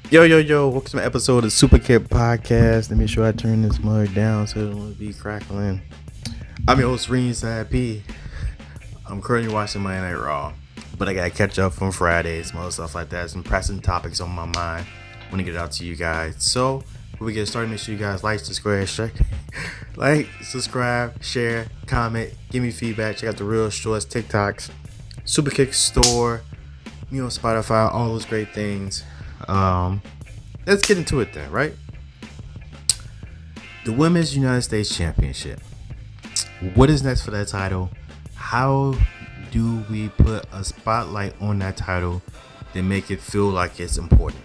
Yo, welcome to an episode of Superkick Podcast. Let me make sure I turn this mug down so it won't be crackling. I'm your host, Ringside P. I'm currently watching Monday Night Raw, but I gotta catch up from Friday, some other stuff like that, some pressing topics on my mind. I want to get it out to you guys. So, before we get started, make sure you guys like, subscribe, share, comment, give me feedback. Check out the real shorts, TikToks, Superkick store, Spotify, all those great things. Let's get into it then, right? The Women's United States Championship. What is next for that title? How do we put a spotlight on that title to make it feel like it's important?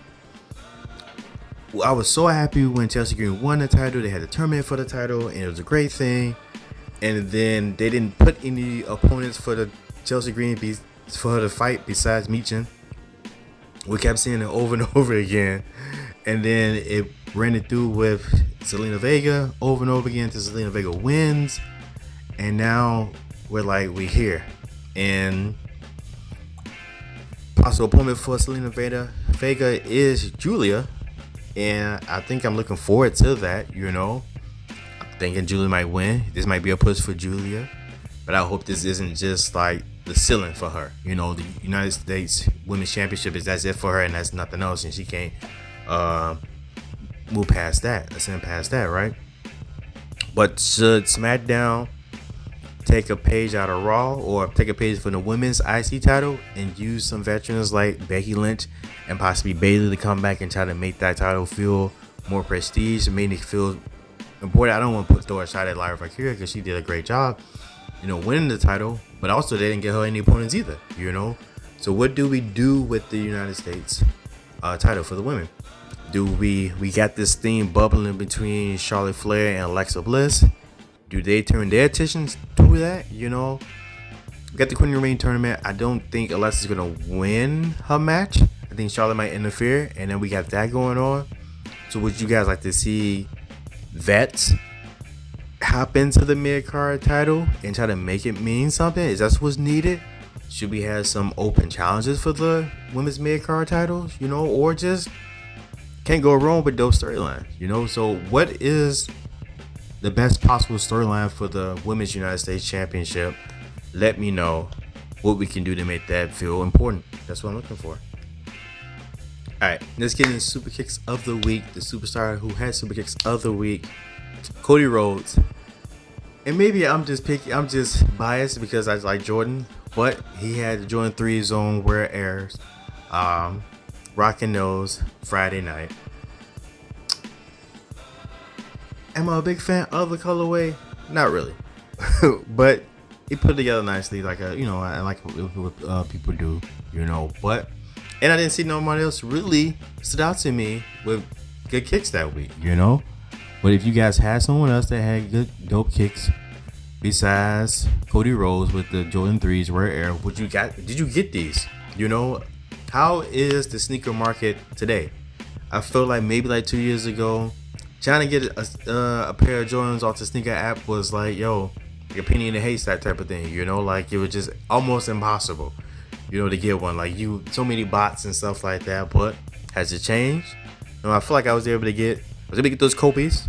Well, I was so happy when Chelsea Green won the title. They had a tournament for the title, and it was a great thing. And then they didn't put any opponents for the Chelsea Green for her to fight besides Michin. We kept seeing it over and over again. And then it ran it through with Zelina Vega over and over again until Zelina Vega wins. And now we're here. And possible opponent for Zelina Vega is Julia. And I think I'm looking forward to that, I'm thinking Julia might win. This might be a push for Julia. But I hope this isn't just like the ceiling for her. The United States Women's Championship that's it for her, and that's nothing else, and she can't move past that, ascend past that, right? But should SmackDown take a page out of Raw or take a page from the women's IC title and use some veterans like Becky Lynch and possibly Bayley to come back and try to make that title feel more prestige and make it feel important? I don't want to throw a shot at Lyra Valkyria because she did a great job winning the title, but also they didn't get her any opponents either, So what do we do with the United States title for the women? Do we got this theme bubbling between Charlotte Flair and Alexa Bliss? Do they turn their attention to that? We got the Queen of the Ring tournament. I don't think Alexa's gonna win her match. I think Charlotte might interfere, and then we got that going on. So would you guys like to see vets hop into the mid-card title and try to make it mean something? Is that what's needed? Should we have some open challenges for the women's mid-card titles, or just can't go wrong with those storylines, So what is the best possible storyline for the Women's United States Championship? Let me know what we can do to make that feel important. That's what I'm looking for. Alright, let's get into Super Kicks of the Week. The superstar who had Super Kicks of the Week, Cody Rhodes. And maybe I'm just biased because I like Jordan, but he had the Jordan 3 Zone Wear Airs, rocking those Friday night. Am I a big fan of the colorway? Not really, but he put it together nicely. I like what people do, But and I didn't see nobody else really stood out to me with good kicks that week, But if you guys had someone else that had good dope kicks besides Cody Rhodes with the Jordan 3s Rare Air, did you get these? How is the sneaker market today? I feel like maybe 2 years ago, trying to get a pair of Jordans off the sneaker app was like a penny in a haystack type of thing, it was just almost impossible, to get one. So many bots and stuff like that, but has it changed? I feel like I was able to get those Kobe's,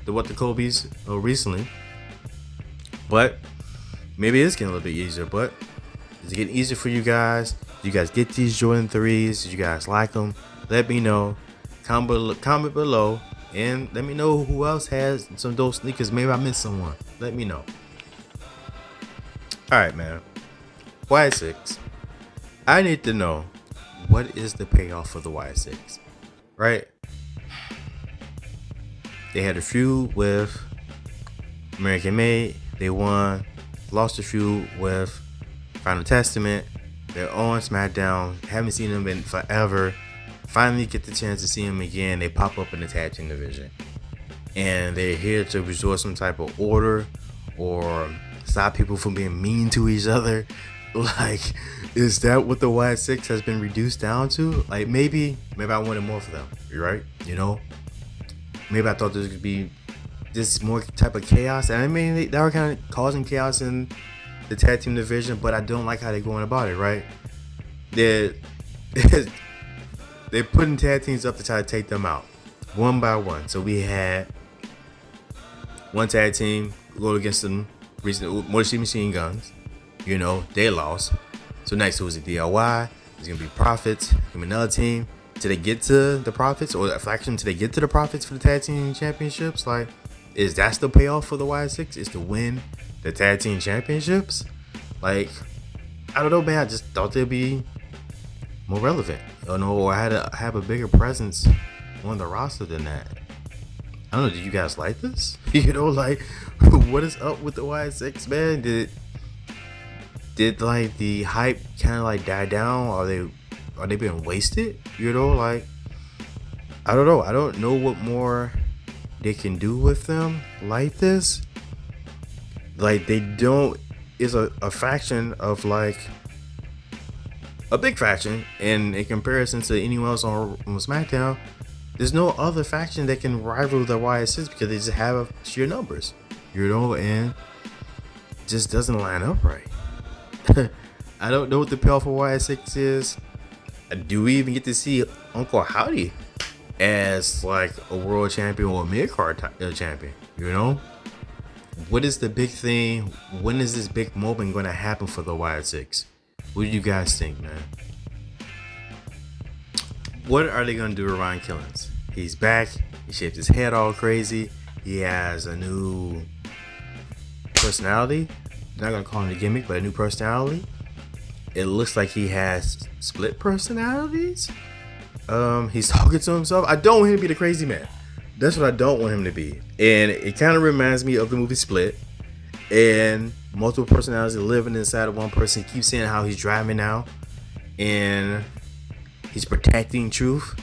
the Kobe's recently. But maybe it's getting a little bit easier. But is it getting easier for you guys? Do you guys get these Jordan 3s? Do you guys like them? Let me know. Comment below. And let me know who else has some dope sneakers. Maybe I missed someone. Let me know. Alright, man. Y6. I need to know, what is the payoff for the Y6? Right? They had a feud with American Made. They won. Lost a feud with Final Testament. They're on SmackDown. Haven't seen them in forever. Finally get the chance to see them again. They pop up in the tag team division. And they're here to restore some type of order or stop people from being mean to each other. Is that what the Y6 has been reduced down to? Maybe I wanted more for them. You're right. Maybe I thought there could be this more type of chaos. And I mean, they were kind of causing chaos in the tag team division, but I don't like how they're going about it, right? They're putting tag teams up to try to take them out one by one. So we had one tag team go against them recently, Motor City Machine Guns. They lost. So next, who's the DIY? There's gonna be Profits. Gonna be another team. Till they get to the Profits, or a faction till they get to the Profits for the tag team championships. Like, is that the payoff for the Y6? Is to win the tag team championships? Like, I don't know, man. I just thought they'd be more relevant. Or had to have a bigger presence on the roster than that. I don't know. Do you guys like this? Like, what is up with the Y6, man? Did like the hype kind of like die down? Are they being wasted? Like, I don't know. I don't know what more they can do with them like this. Like, they don't. It's a faction of like a big faction, and in comparison to anyone else on SmackDown, there's no other faction that can rival the YSS because they just have sheer numbers, and just doesn't line up right. I don't know what the payoff for YSX is. Do we even get to see Uncle Howdy as like a world champion or a mid-card champion? What is the big thing? When is this big moment going to happen for the YSX? What do you guys think, man? What are they going to do with Ryan Killens? He's back. He shaved his head all crazy. He has a new personality. I'm not going to call him a gimmick, but a new personality. It looks like he has split personalities. He's talking to himself. I don't want him to be the crazy man. That's what I don't want him to be. And it kind of reminds me of the movie Split. And multiple personalities living inside of one person. Keep saying how he's driving now. And he's protecting Truth.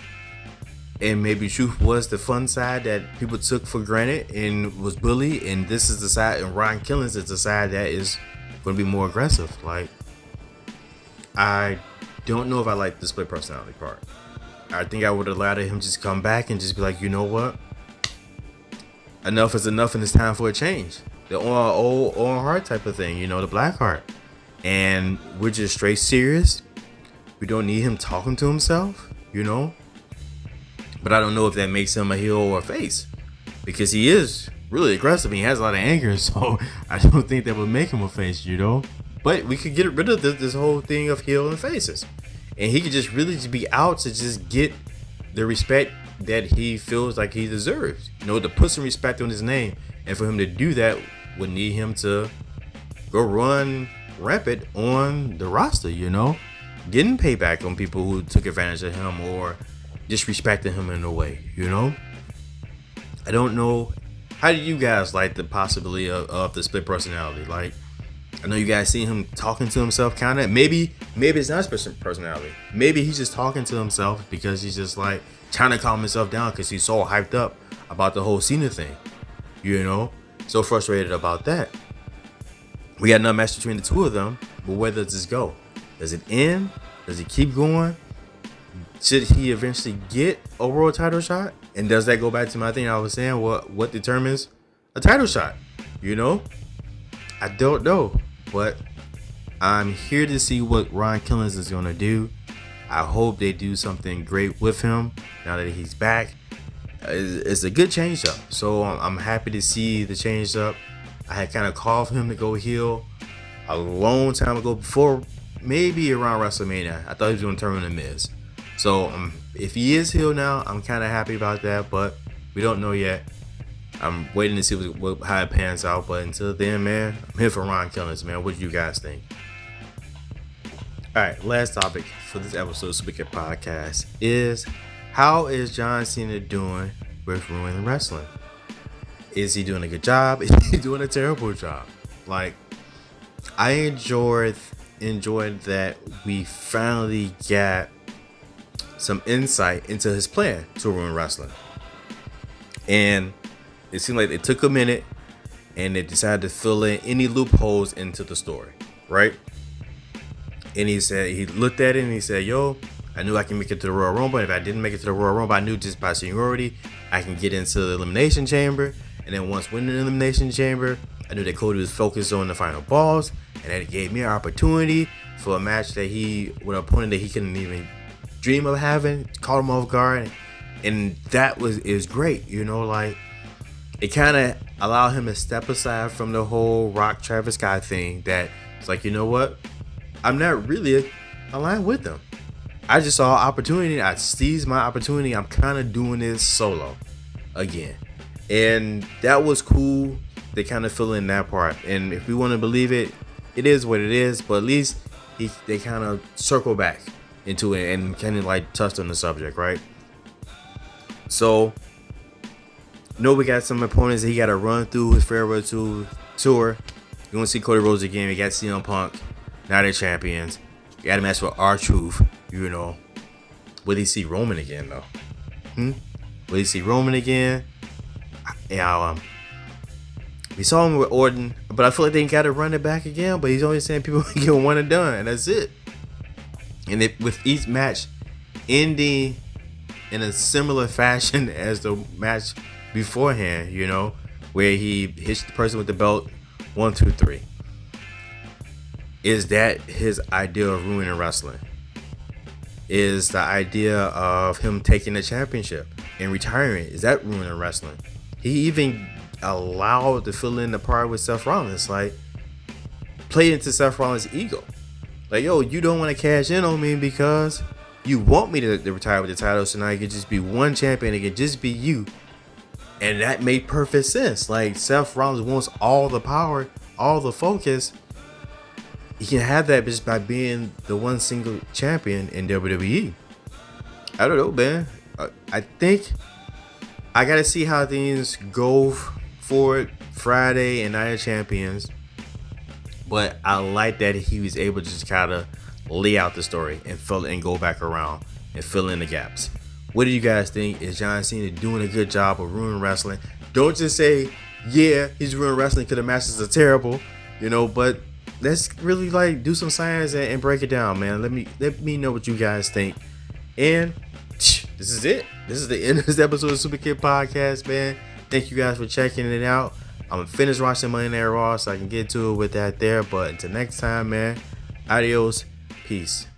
And maybe Truth was the fun side that people took for granted and was bullied. And this is the side, and Ryan Killens is the side that is going to be more aggressive. Like, I don't know if I like the split personality part. I think I would allow him just come back and just be like, you know what? Enough is enough, and it's time for a change. The old Owen Hart type of thing, the Black Heart. And we're just straight serious. We don't need him talking to himself, But I don't know if that makes him a heel or a face, because he is really aggressive. He has a lot of anger, so I don't think that would make him a face, But we could get rid of this whole thing of heel and faces, and he could just really just be out to just get the respect that he feels like he deserves. To put some respect on his name, and for him to do that would need him to go run rampant on the roster, getting payback on people who took advantage of him or disrespecting him in a way, I don't know. How do you guys like the possibility of the split personality? Like, I know you guys see him talking to himself kind of. Maybe it's not his personality. Maybe he's just talking to himself because he's just like trying to calm himself down because he's so hyped up about the whole Cena thing. So frustrated about that. We got another match between the two of them, but where does this go? Does it end? Does it keep going? Should he eventually get a world title shot? And does that go back to my thing I was saying? What determines a title shot? I don't know, but I'm here to see what Ron Killens is going to do. I hope they do something great with him now that he's back. It's a good change up, so I'm happy to see the change up. I had kind of called for him to go heel a long time ago, before maybe around WrestleMania. I thought he was going to turn on the Miz. So if he is heel now, I'm kind of happy about that, but we don't know yet. I'm waiting to see how it pans out, but until then, man, I'm here for Ron Killens, man. What do you guys think? All right, last topic for this episode of Superkick Podcast is, how is John Cena doing with Ruin Wrestling? Is he doing a good job? Is he doing a terrible job? Like, I enjoyed that we finally got some insight into his plan to ruin wrestling. And it seemed like it took a minute and they decided to fill in any loopholes into the story, right? And he looked at it and he said, yo, I knew I can make it to the Royal Rumble. If I didn't make it to the Royal Rumble, I knew just by seniority, I can get into the Elimination Chamber. And then once winning the Elimination Chamber, I knew that Cody was focused on the final boss. And that it gave me an opportunity for a match with an opponent that he couldn't even dream of having, caught him off guard, and that is great. You know, like it kind of allowed him to step aside from the whole Rock Travis Scott thing. That it's like, you know what, I'm not really aligned with them. I just saw opportunity. I seized my opportunity. I'm kind of doing this solo again, and that was cool. They kind of fill in that part, and if we want to believe it, it is what it is. But at least they kind of circle back into it and kind of like touched on the subject, right? So, we got some opponents that he got to run through his farewell tour. You want to see Cody Rhodes again? We got CM Punk. Now they're champions. We got a match with R-Truth. You know, will he see Roman again though? Will he see Roman again? Yeah, we saw him with Orton, but I feel like they got to run it back again. But he's only saying people get one and done, and that's it. And with each match ending in a similar fashion as the match beforehand, you know, where he hits the person with the belt 1, 2, 3. Is that his idea of ruining wrestling? Is the idea of him taking the championship and retiring, is that ruining wrestling? He even allowed to fill in the part with Seth Rollins, like play into Seth Rollins' ego. Like, yo, you don't want to cash in on me because you want me to retire with the title, so now you can just be one champion, it can just be you. And that made perfect sense. Like, Seth Rollins wants all the power, all the focus. He can have that just by being the one single champion in WWE. I don't know, man. I think I gotta see how things go forward Friday and Night of Champions. But I like that he was able to just kind of lay out the story and go back around and fill in the gaps. What do you guys think? Is John Cena doing a good job of ruining wrestling? Don't just say, yeah, he's ruining wrestling because the matches are terrible, you know, but let's really like do some science and break it down, man. Let me know what you guys think. And this is it. This is the end of this episode of Superkick Podcast, man. Thank you guys for checking it out. I'm gonna finish watching Monday Night Raw so I can get to it with that there. But until next time, man, adios, peace.